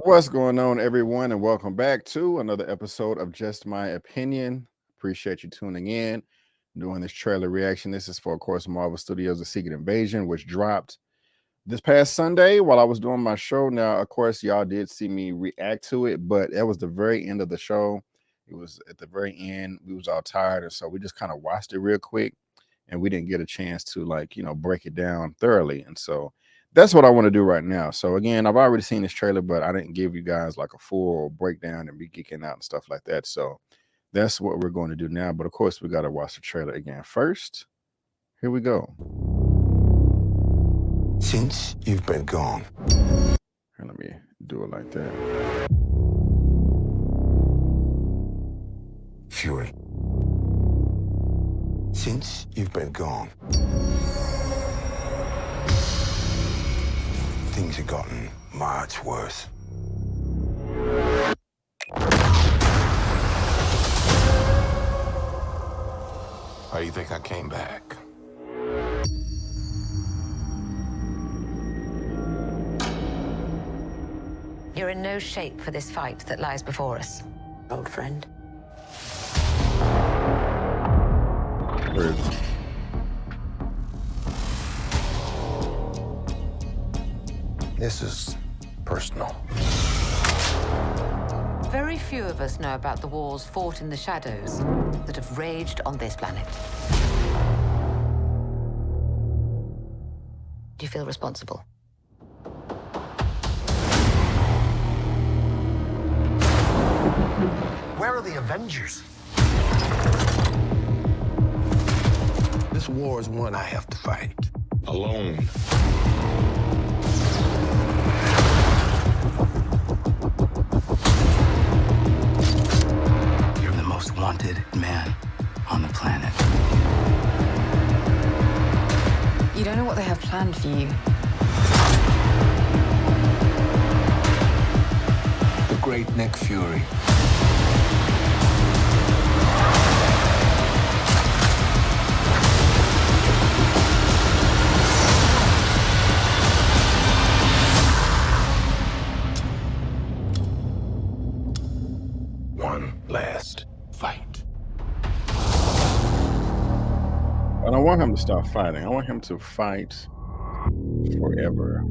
What's going on, everyone, and welcome back to another episode of Just My Opinion. Appreciate you tuning in, doing this trailer reaction. This is for, of course, Marvel Studios' The Secret Invasion, which dropped this past Sunday while I was doing my show. Now, of course, y'all did see me react to it, but it was the very end of the show. It was at the very end. We was all tired, and so we just kind of watched it real quick, and we didn't get a chance to break it down thoroughly. And so that's what I want to do right now. So again, I've already seen this trailer, but I didn't give you guys like a full breakdown and be geeking out and stuff like that. So that's what we're going to do now. But of course, we got to watch the trailer again first. Here we go. Since you've been gone. Here, let me do it like that. Fury. Since you've been gone. Things have gotten much worse. How do you think I came back? You're in no shape for this fight that lies before us, old friend. Where is it? This is personal. Very few of us know about the wars fought in the shadows that have raged on this planet. Do you feel responsible? Where are the Avengers? This war is one I have to fight. Alone. You're the most wanted man on the planet. You don't know what they have planned for you. The great Nick Fury. One last fight. I don't want him to stop fighting. I want him to fight forever.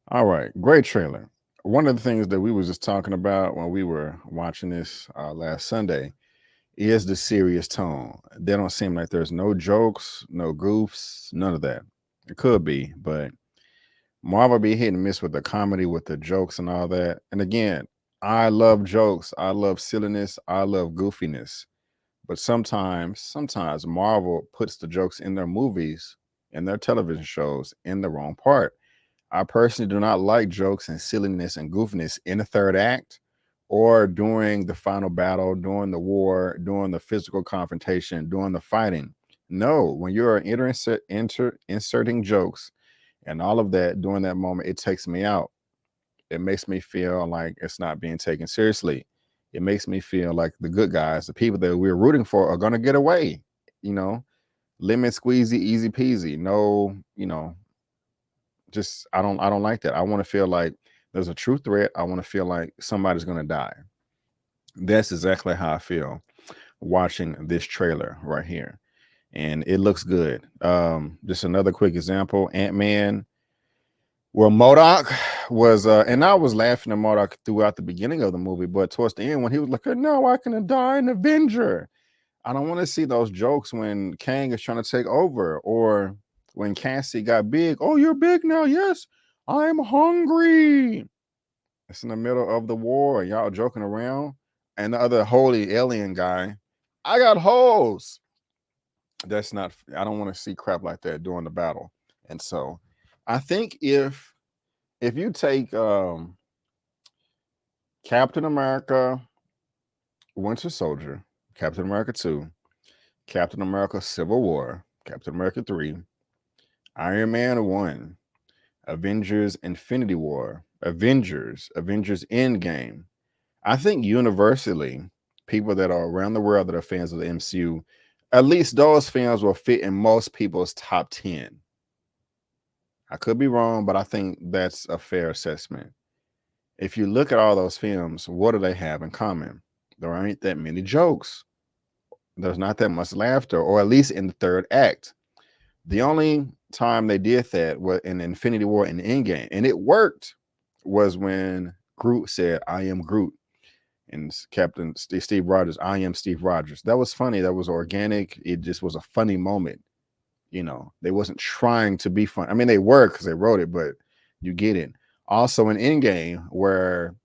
All right, great trailer. One of the things that we was just talking about when we were watching this last Sunday is the serious tone. They don't seem like there's no jokes, no goofs, none of that. It could be, but Marvel be hit and miss with the comedy, with the jokes and all that. And again, I love jokes. I love silliness. I love goofiness. But sometimes Marvel puts the jokes in their movies and their television shows in the wrong part. I personally do not like jokes and silliness and goofiness in the third act or during the final battle, during the war, during the physical confrontation, during the fighting. No, when you're inserting jokes and all of that during that moment, it takes me out. It makes me feel like it's not being taken seriously. It makes me feel like the good guys, the people that we're rooting for, are going to get away. Lemon squeezy, easy peasy. No, just I don't like that. I want to feel like there's a true threat. I want to feel like somebody's going to die. That's exactly how I feel watching this trailer right here, and it looks good. Just another quick example: Ant-Man. Well, MODOK was, and I was laughing at MODOK throughout the beginning of the movie, but towards the end, when he was like, "No, I can die an Avenger," I don't want to see those jokes when Kang is trying to take over, or when Cassie got big. "Oh, you're big now. Yes, I'm hungry." It's in the middle of the war, and y'all joking around. And the other holy alien guy, "I got holes." That's not, I don't want to see crap like that during the battle. And so I think if you take Captain America, Winter Soldier, Captain America 2, Captain America Civil War, Captain America 3, Iron Man 1, Avengers Infinity War, Avengers Endgame, I think universally, people that are around the world that are fans of the MCU, at least those films will fit in most people's top 10. I could be wrong, but I think that's a fair assessment. If you look at all those films, what do they have in common? There aren't that many jokes. There's not that much laughter, or at least in the third act. The only time they did that was in Infinity War and Endgame, and it worked, was when Groot said, "I am Groot." And Captain Steve Rogers, "I am Steve Rogers." That was funny. That was organic. It just was a funny moment. You know, they wasn't trying to be fun. I mean, they were because they wrote it, but you get it. Also in Endgame, where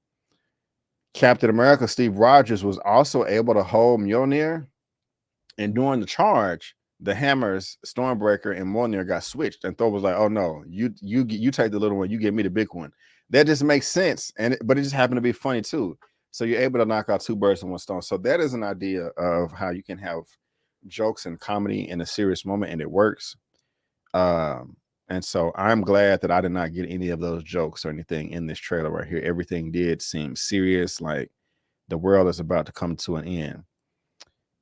Captain America, Steve Rogers, was also able to hold Mjolnir, and during the charge, the hammers, Stormbreaker and Mjolnir, got switched, and Thor was like, "Oh no, you take the little one, you give me the big one." That just makes sense, but it just happened to be funny too. So you're able to knock out two birds in one stone. So that is an idea of how you can have jokes and comedy in a serious moment, and it works. And so I'm glad that I did not get any of those jokes or anything in this trailer right here. Everything did seem serious, like the world is about to come to an end.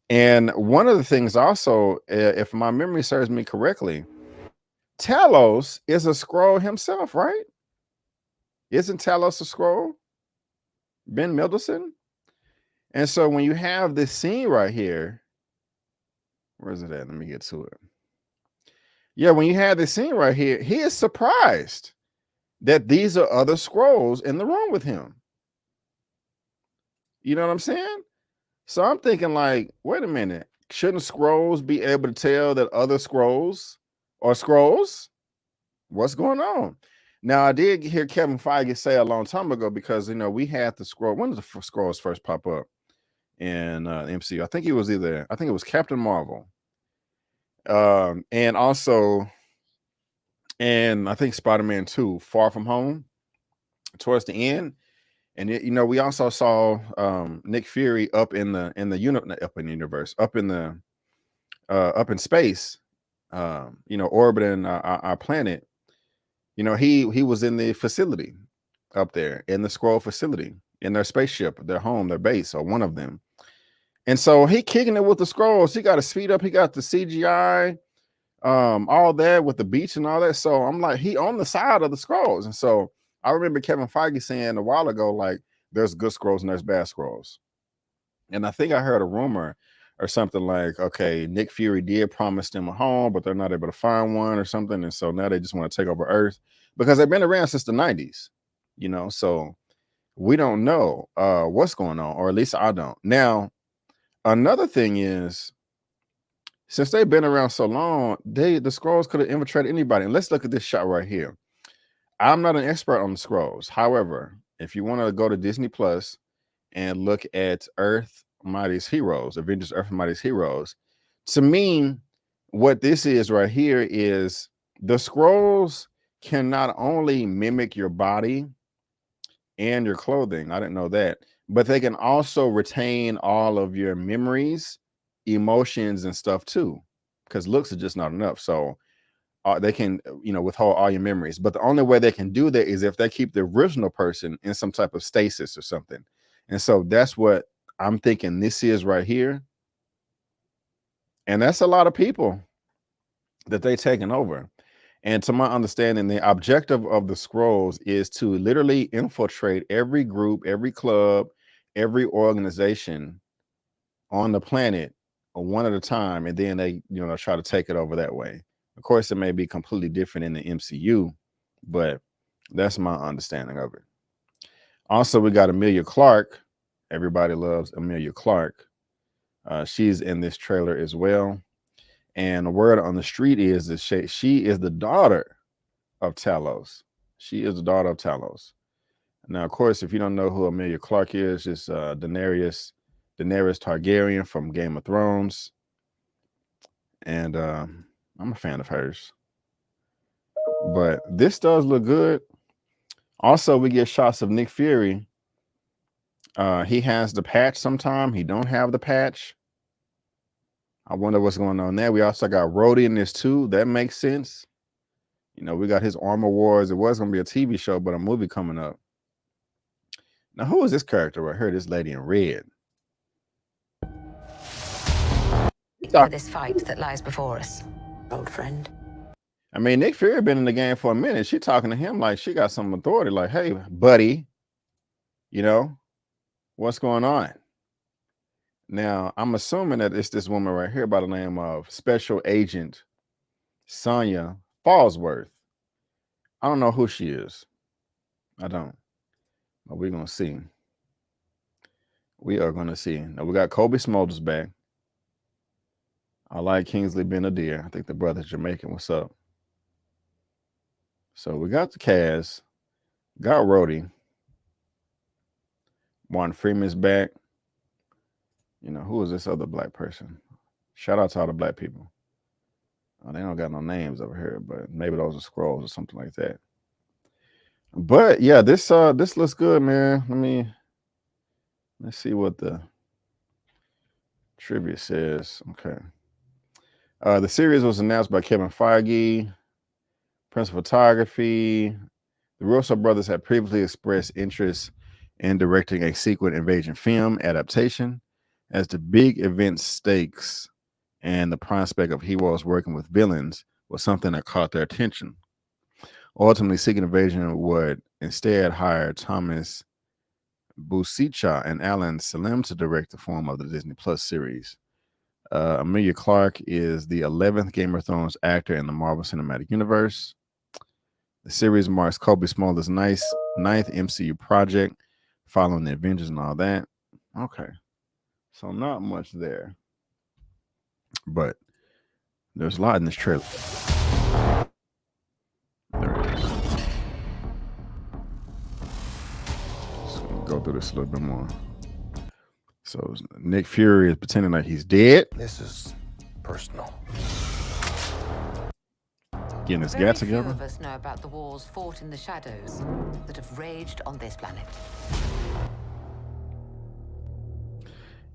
And one of the things also, if my memory serves me correctly, Talos is a Skrull himself, right? Isn't Talos a Skrull? Ben Mendelsohn? And so when you have this scene right here, where is it at? Let me get to it. Yeah, when you have this scene right here, he is surprised that these are other Skrulls in the room with him. You know what I'm saying? So I'm thinking like, wait a minute, shouldn't Skrulls be able to tell that other Skrulls are Skrulls? What's going on? Now, I did hear Kevin Feige say a long time ago, because, you know, we had the Skrull. When did the Skrulls first pop up in MCU? I think it was Captain Marvel. And also, and I think Spider-Man 2, Far From Home, towards the end. And you know, we also saw Nick Fury up in the universe, up in space, you know, orbiting our planet. You know, he was in the facility up there, in the Skrull facility, in their spaceship, their home, their base, or one of them. And so he kicking it with the Skrulls. He got his feet up. He got the CGI, all that with the beach and all that. So I'm like, he on the side of the Skrulls. And so I remember Kevin Feige saying a while ago, like, there's good Skrulls and there's bad Skrulls. And I think I heard a rumor or something like, okay, Nick Fury did promise them a home, but they're not able to find one or something. And so now they just want to take over Earth, because they've been around since the 90s, you know. So we don't know what's going on, or at least I don't. Now, another thing is, since they've been around so long, the Skrulls could have infiltrated anybody. And let's look at this shot right here. I'm not an expert on the Skrulls. However, if you want to go to Disney Plus and look at Earth Mightiest Heroes, Avengers Earth Mightiest Heroes, to me, what this is right here is the Skrulls can not only mimic your body and your clothing, I didn't know that, but they can also retain all of your memories, emotions, and stuff too, because looks are just not enough. So they can, you know, withhold all your memories. But the only way they can do that is if they keep the original person in some type of stasis or something. And so that's what I'm thinking this is right here. And that's a lot of people that they taken over. And to my understanding, the objective of the Skrulls is to literally infiltrate every group, every club, every organization on the planet one at a time. And then they, you know, try to take it over that way. Of course, it may be completely different in the MCU, but that's my understanding of it. Also, we got Emilia Clarke. Everybody loves Emilia Clarke. She's in this trailer as well. And the word on the street is that she is the daughter of Talos. She is the daughter of Talos. Now, of course, if you don't know who Emilia Clarke is, it's Daenerys Targaryen from Game of Thrones. And I'm a fan of hers. But this does look good. Also, we get shots of Nick Fury. He has the patch sometime. He don't have the patch. I wonder what's going on there. We also got Rhodey in this too. That makes sense. You know, we got his Armor Wars. It was going to be a TV show, but a movie coming up. Now, who is this character right here? This lady in red. For this fight that lies before us, old friend. I mean, Nick Fury been in the game for a minute. She talking to him like she got some authority. Like, hey, buddy, you know, what's going on? Now, I'm assuming that it's this woman right here by the name of Special Agent Sonya Fallsworth. I don't know who she is. I don't. But we're going to see. We are going to see. Now, we got Kobe Smulders back. I like Kingsley Ben-Adir. I think the brother's Jamaican. What's up? So we got the cast. Got Rhodey. Martin Freeman's back. You know, who is this other black person? Shout out to all the black people. Oh, they don't got no names over here, but maybe those are scrolls or something like that. But yeah, this looks good, man. Let's see what the trivia says. Okay. The series was announced by Kevin Feige, Prince of Photography. The Russo brothers had previously expressed interest in directing a sequel invasion film adaptation, as the big event stakes and the prospect of heroes working with villains was something that caught their attention. Ultimately, Secret Invasion would instead hire Thomas Busicha and Alan Salim to direct the form of the Disney Plus series. Emilia Clarke is the 11th Game of Thrones actor in the Marvel Cinematic Universe. The series marks Kobe Smulders' ninth MCU project, following the Avengers and all that. Okay. So not much there. But there's a lot in this trailer. There it is. Just gonna go through this a little bit more. So Nick Fury is pretending like he's dead. This is personal. Getting his Very gat few together. of us know about the wars fought in the shadows that have raged on this planet.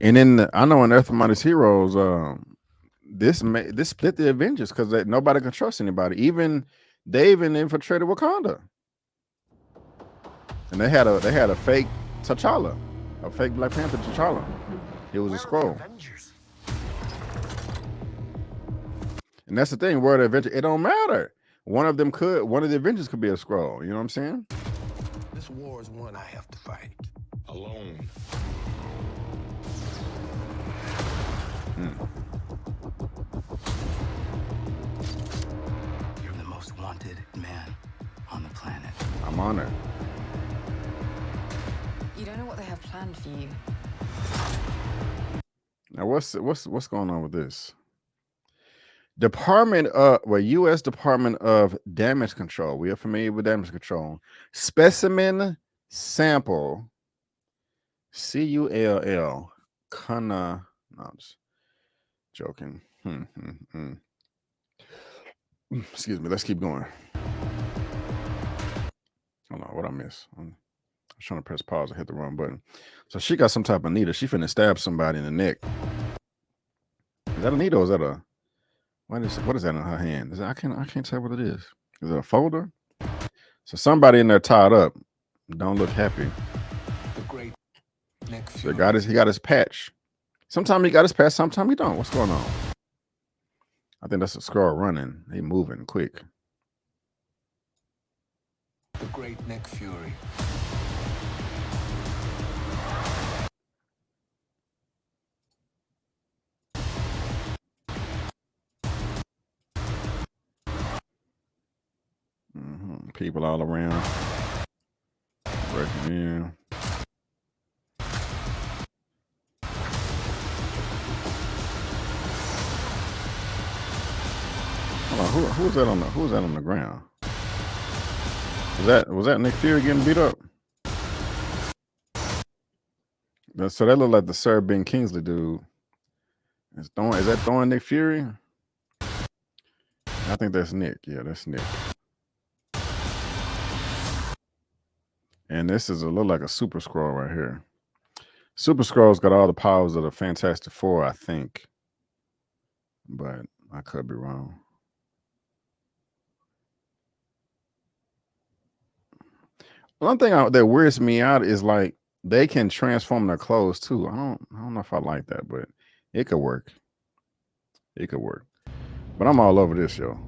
And then I know in Earth of Mightiest Heroes, this split the Avengers because nobody can trust anybody. They even infiltrated Wakanda, and they had a fake T'Challa, a fake Black Panther T'Challa. It was a scroll. And that's the thing. Where the Avengers, it don't matter. One of the Avengers could be a scroll. You know what I'm saying? This war is one I have to fight alone. You're the most wanted man on the planet. I'm honored. You don't know what they have planned for you. Now what's going on with this? U.S. Department of Damage Control. We are familiar with damage control. Specimen sample. CULL. No, I'm just joking. Excuse me. Let's keep going. Hold on. What I miss? I was trying to press pause. I hit the wrong button. So she got some type of needle. She finna stab somebody in the neck. Is that a needle? Or is that a what is that in her hand? I can't tell what it is. Is it a folder? So somebody in there tied up. Don't look happy. The great Nick So Fury. he got his patch. Sometimes he got his patch, sometimes he don't. What's going on? I think that's a Skrull running. He moving quick. The great Nick Fury. People all around. Breaking in. Hold on, who's that on the ground? Was that Nick Fury getting beat up? So that looked like the Sir Ben Kingsley dude. Is that throwing Nick Fury? I think that's Nick. Yeah, that's Nick. And this is look like a Super Skrull right here. Super Skrull's got all the powers of the Fantastic Four, I think. But I could be wrong. One thing that weirds me out is like they can transform their clothes too. I don't know if I like that, but it could work. It could work. But I'm all over this, yo.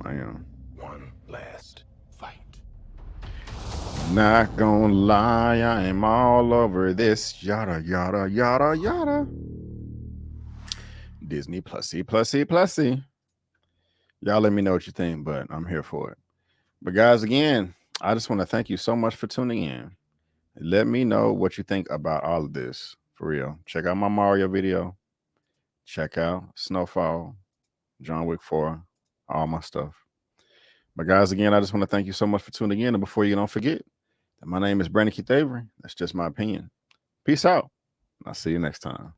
I am. One last fight. Not gonna lie, I am all over this. Yada, yada, yada, yada. Disney Plusy. Y'all let me know what you think, but I'm here for it. But guys, again, I just want to thank you so much for tuning in. Let me know what you think about all of this. For real. Check out my Mario video. Check out Snowfall, John Wick 4, all my stuff. But guys, again, I just want to thank you so much for tuning in. And before you don't forget, that my name is Brandon Keith Avery. That's just my opinion. Peace out. I'll see you next time.